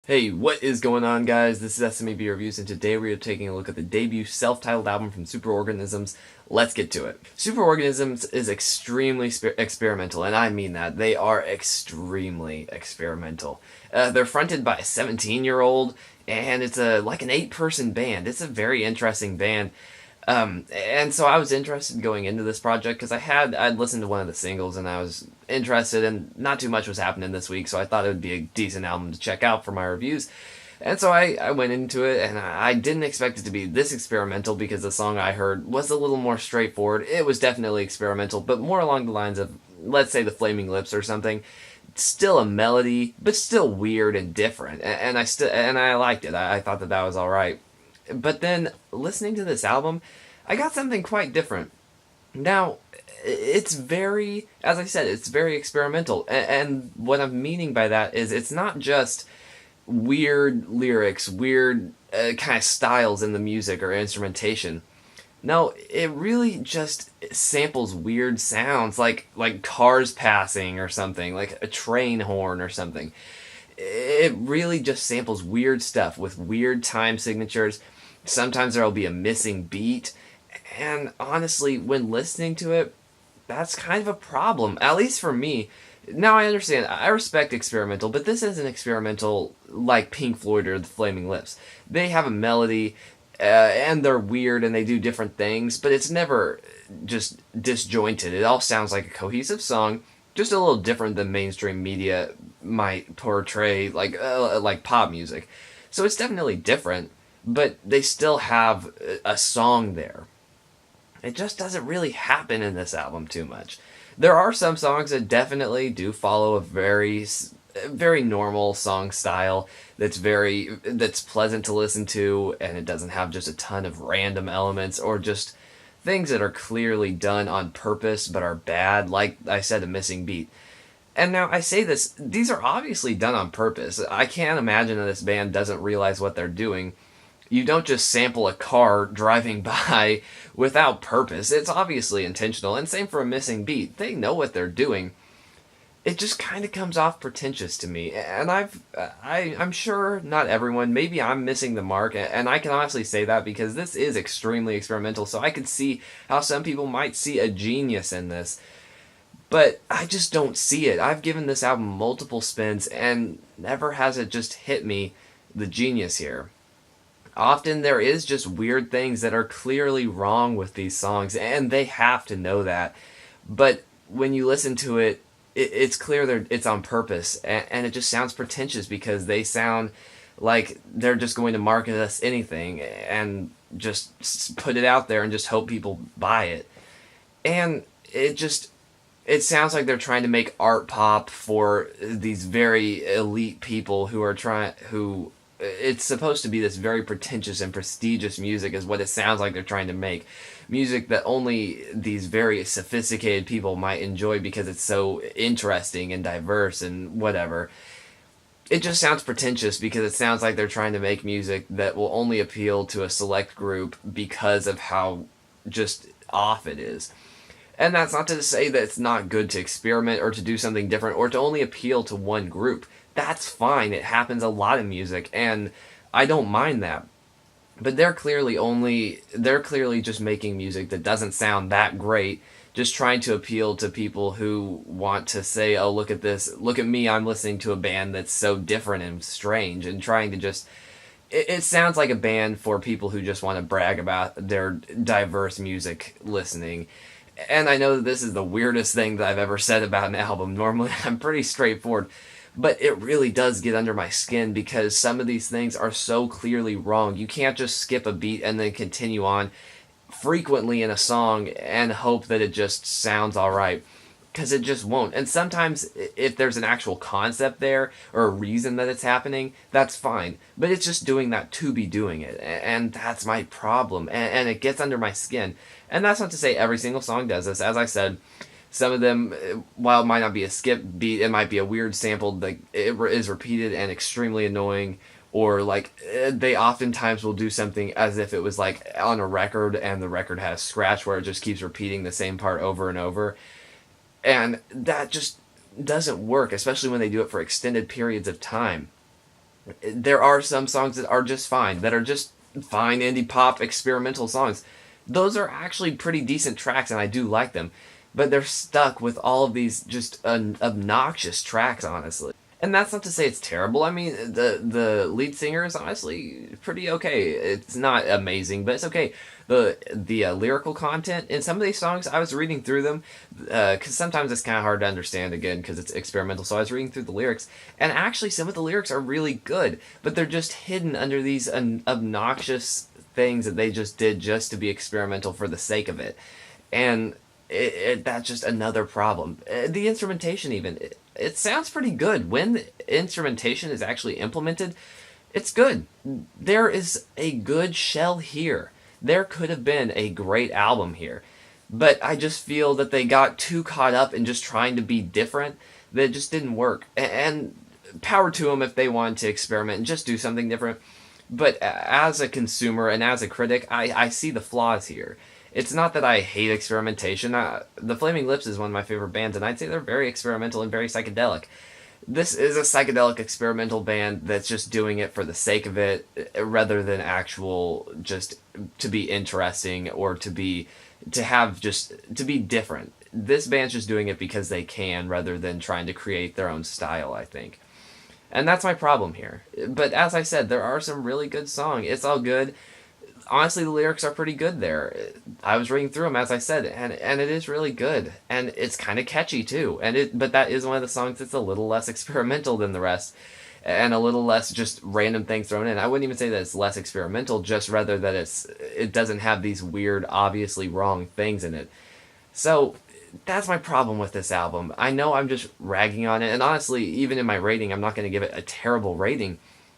Hey, what is going on, guys? This is SMEB Reviews, and today we are taking a look at the debut self-titled album from Superorganisms. Let's get to it. Superorganisms is extremely experimental, and I mean that. They are extremely experimental. They're fronted by a 17-year-old, and it's like an 8-person band. It's a very interesting band. And so I was interested going into this project because I'd listened to one of the singles and I was interested, and not too much was happening this week, so I thought it would be a decent album to check out for my reviews. And so I went into it, and I didn't expect it to be this experimental because the song I heard was a little more straightforward. It was definitely experimental, but more along the lines of, let's say, the Flaming Lips or something. Still a melody, but still weird and different, and I liked it. I thought that was all right. But then, listening to this album, I got something quite different. Now, it's very, as I said, it's very experimental. And what I'm meaning by that is it's not just weird lyrics, weird kind of styles in the music or instrumentation. No, it really just samples weird sounds, like cars passing or something, like a train horn or something. It really just samples weird stuff with weird time signatures. Sometimes there'll be a missing beat, and honestly, when listening to it, that's kind of a problem, at least for me. Now, I understand, I respect experimental, but this isn't experimental like Pink Floyd or the Flaming Lips. They have a melody, and they're weird, and they do different things, but it's never just disjointed. It all sounds like a cohesive song, just a little different than mainstream media might portray, like pop music. So it's definitely different, but they still have a song there. It just doesn't really happen in this album too much. There are some songs that definitely do follow a very normal song style that's pleasant to listen to, and it doesn't have just a ton of random elements or just things that are clearly done on purpose but are bad, like I said, a missing beat. And now I say this, these are obviously done on purpose. I can't imagine that this band doesn't realize what they're doing. You don't just sample a car driving by without purpose. It's obviously intentional, and same for a missing beat. They know what they're doing. It just kind of comes off pretentious to me, and I'm sure not everyone, maybe I'm missing the mark, and I can honestly say that because this is extremely experimental, so I could see how some people might see a genius in this. But I just don't see it. I've given this album multiple spins, and never has it just hit me, the genius here. Often there is just weird things that are clearly wrong with these songs, and they have to know that. But when you listen to it, it's clear it's on purpose, and it just sounds pretentious because they sound like they're just going to market us anything and just put it out there and just hope people buy it. And it sounds like they're trying to make art pop for these very elite people who it's supposed to be this very pretentious and prestigious music is what it sounds like they're trying to make. Music that only these very sophisticated people might enjoy because it's so interesting and diverse and whatever. It just sounds pretentious because it sounds like they're trying to make music that will only appeal to a select group because of how just off it is. And that's not to say that it's not good to experiment or to do something different or to only appeal to one group. That's fine. It happens a lot in music, and I don't mind that. But they're clearly just making music that doesn't sound that great, just trying to appeal to people who want to say, oh, look at this, look at me, I'm listening to a band that's so different and strange, and trying to just... It sounds like a band for people who just want to brag about their diverse music listening. And I know that this is the weirdest thing that I've ever said about an album. Normally, I'm pretty straightforward. But it really does get under my skin because some of these things are so clearly wrong. You can't just skip a beat and then continue on frequently in a song and hope that it just sounds alright. Because it just won't. And sometimes if there's an actual concept there or a reason that it's happening, that's fine. But it's just doing that to be doing it. And that's my problem. And it gets under my skin. And that's not to say every single song does this. As I said, some of them, while it might not be a skip beat, it might be a weird sample that it is repeated and extremely annoying, or they oftentimes will do something as if it was like on a record and the record has a scratch where it just keeps repeating the same part over and over. And that just doesn't work, especially when they do it for extended periods of time. There are some songs that are just fine, that are just fine indie pop experimental songs. Those are actually pretty decent tracks, and I do like them. But they're stuck with all of these just obnoxious tracks, honestly. And that's not to say it's terrible. I mean, the lead singer is honestly pretty okay. It's not amazing, but it's okay. The lyrical content in some of these songs, I was reading through them because sometimes it's kind of hard to understand again because it's experimental. So I was reading through the lyrics, and actually some of the lyrics are really good, but they're just hidden under these obnoxious things that they just did just to be experimental for the sake of it, and that's just another problem. The instrumentation even. It sounds pretty good. When the instrumentation is actually implemented, it's good. There is a good shell here. There could have been a great album here. But I just feel that they got too caught up in just trying to be different that it just didn't work. And power to them if they wanted to experiment and just do something different. But as a consumer and as a critic, I see the flaws here. It's not that I hate experimentation. The Flaming Lips is one of my favorite bands, and I'd say they're very experimental and very psychedelic. This is a psychedelic experimental band that's just doing it for the sake of it, rather than actual just to be interesting or to be different. This band's just doing it because they can, rather than trying to create their own style, I think. And that's my problem here. But as I said, there are some really good songs. It's all good. Honestly, the lyrics are pretty good there. I was reading through them, as I said, and it is really good, and it's kind of catchy too. But that is one of the songs that's a little less experimental than the rest, and a little less just random things thrown in. I wouldn't even say that it's less experimental, just rather that it doesn't have these weird, obviously wrong things in it. So that's my problem with this album. I know I'm just ragging on it, and honestly, even in my rating, I'm not going to give it a terrible rating.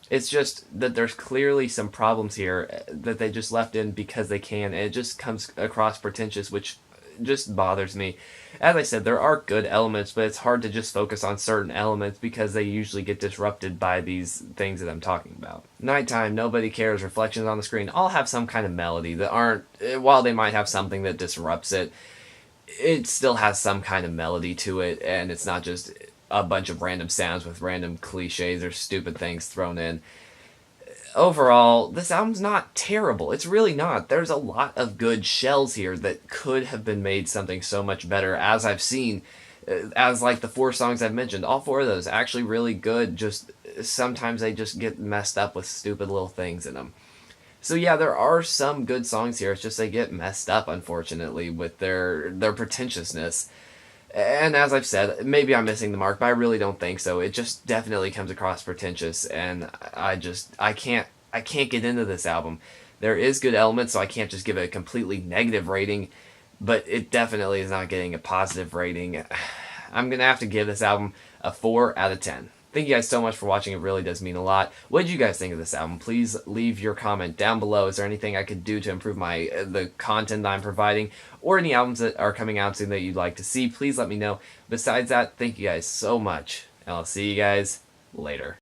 It's just that there's clearly some problems here that they just left in because they can, and it just comes across pretentious, which just bothers me. As I said, there are good elements, but it's hard to just focus on certain elements because they usually get disrupted by these things that I'm talking about. Nighttime, Nobody Cares, Reflections on the Screen all have some kind of melody that aren't, while they might have something that disrupts it, it still has some kind of melody to it, and it's not just a bunch of random sounds with random cliches or stupid things thrown in. Overall, this album's not terrible. It's really not. There's a lot of good shells here that could have been made something so much better, as I've seen, as like the 4 songs I've mentioned. All 4 of those actually really good, just sometimes they just get messed up with stupid little things in them. So yeah, there are some good songs here, it's just they get messed up, unfortunately, with their pretentiousness. And as I've said, maybe I'm missing the mark, but I really don't think so. It just definitely comes across pretentious, and I can't get into this album. There is good elements, so I can't just give it a completely negative rating, but it definitely is not getting a positive rating. I'm gonna have to give this album a 4 out of 10. Thank you guys so much for watching. It really does mean a lot. What did you guys think of this album? Please leave your comment down below. Is there anything I could do to improve the content that I'm providing, or any albums that are coming out soon that you'd like to see? Please let me know. Besides that, thank you guys so much, and I'll see you guys later.